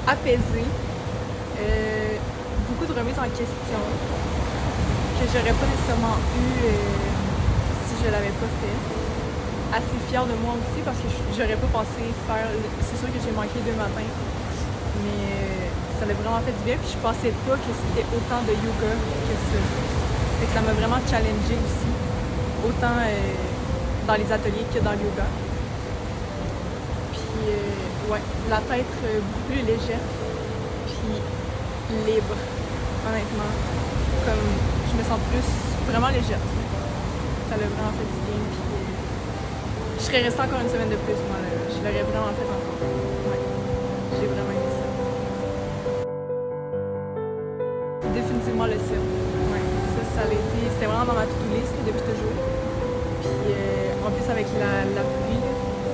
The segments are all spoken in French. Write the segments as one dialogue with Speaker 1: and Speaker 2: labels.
Speaker 1: apaisée, beaucoup de remises en question que j'aurais pas nécessairement eu si je l'avais pas fait. Assez fière de moi aussi parce que j'aurais pas pensé faire. C'est sûr que j'ai manqué 2 matins, mais ça m'a vraiment fait du bien. Puis je pensais pas que c'était autant de yoga que ça. Fait que ça m'a vraiment challengée aussi, autant dans les ateliers que dans le yoga. Puis ouais, la tête beaucoup plus légère, puis libre, honnêtement. Comme je me sens plus vraiment légère. Ça l'a vraiment fait du bien. Puis je serais restée encore une semaine de plus, moi. Je l'aurais vraiment fait encore. Ouais, j'ai vraiment aimé ça. Définitivement le cirque. Ouais, ça l'a été. C'était vraiment dans ma to-do list depuis toujours. Puis en plus avec la pluie,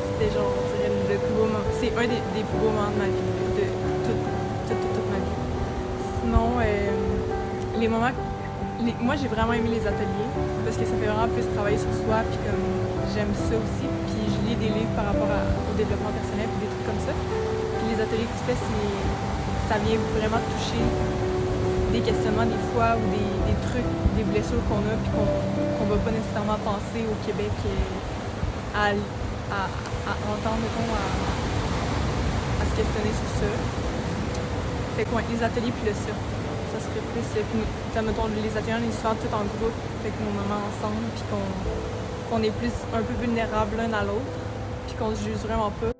Speaker 1: c'était genre, on dirait le plus beau moment. C'est un des plus beaux moments de ma vie, de toute ma vie. Sinon, les moments. Moi, j'ai vraiment aimé les ateliers parce que ça fait vraiment plus travailler sur soi. Puis comme j'aime ça aussi. Puis je lis des livres par rapport au développement personnel puis des trucs comme ça. Puis les ateliers que tu fais, ça vient vraiment toucher des questionnements des fois ou des trucs, des blessures qu'on a puis qu'on va pas nécessairement penser au Québec à entendre, mettons, à se questionner sur ça. Fait que ouais, les ateliers puis le surf, ça serait plus, mettons, les ateliers on est souvent tout en groupe, fait que nos moments ensemble puis qu'on est plus un peu vulnérables l'un à l'autre puis qu'on se juge vraiment pas.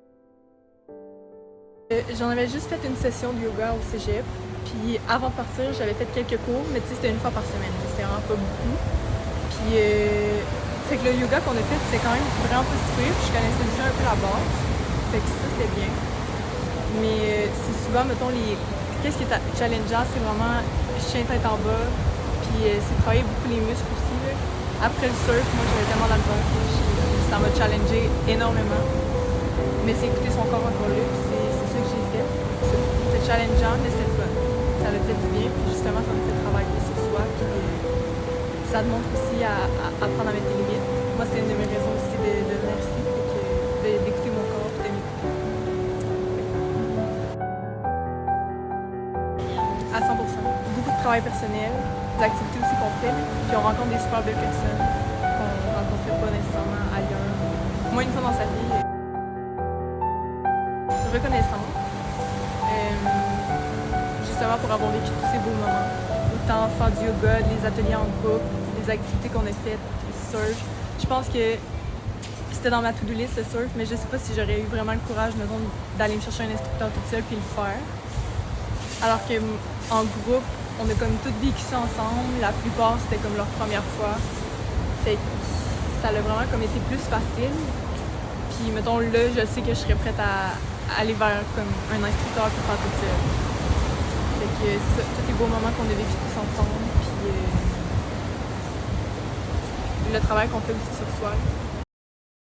Speaker 1: J'en avais juste fait une session de yoga au cégep. Puis avant de partir, j'avais fait quelques cours, mais tu sais, c'était une fois par semaine. C'était vraiment pas beaucoup. Puis, fait que le yoga qu'on a fait, c'est quand même vraiment pas si pire. Puis je connaissais déjà un peu la base. Fait que ça, c'était bien. Mais c'est souvent, mettons, qu'est-ce qui est challengeant, c'est vraiment chien tête en bas. Puis c'est travailler beaucoup les muscles aussi, là. Après le surf, moi, j'avais tellement dans le temps. Ça m'a challengé énormément. Mais c'est écouter son corps encore là. Puis c'est ça que j'ai fait. C'était challengeant, mais c'était fun. Ça l'a fait du bien, puis justement, ça me fait travailler sur soi, puis ça te montre aussi à apprendre à mettre tes limites. Moi, c'est une de mes raisons aussi de venir ici, d'écouter mon corps, puis de m'écouter. À 100%. Beaucoup de travail personnel, des activités aussi qu'on fait, puis on rencontre des super belles personnes qu'on ne rencontrait pas nécessairement ailleurs. Moi, une fois dans sa vie, reconnaissante. Justement pour avoir vécu tous ces beaux moments. Autant faire du yoga, les ateliers en groupe, les activités qu'on a faites, le surf. Je pense que c'était dans ma to-do list le surf, mais je sais pas si j'aurais eu vraiment le courage, mettons, d'aller me chercher un instructeur toute seule puis le faire. Alors que en groupe, on a comme toutes vécu ça ensemble. La plupart, c'était comme leur première fois. Fait que ça a vraiment comme été plus facile. Puis mettons là, je sais que je serais prête à aller vers comme un instructeur pour faire toute seule. Fait que c'est ça, tous les beaux moments qu'on a vécu tous ensemble, puis le travail qu'on fait aussi sur soi.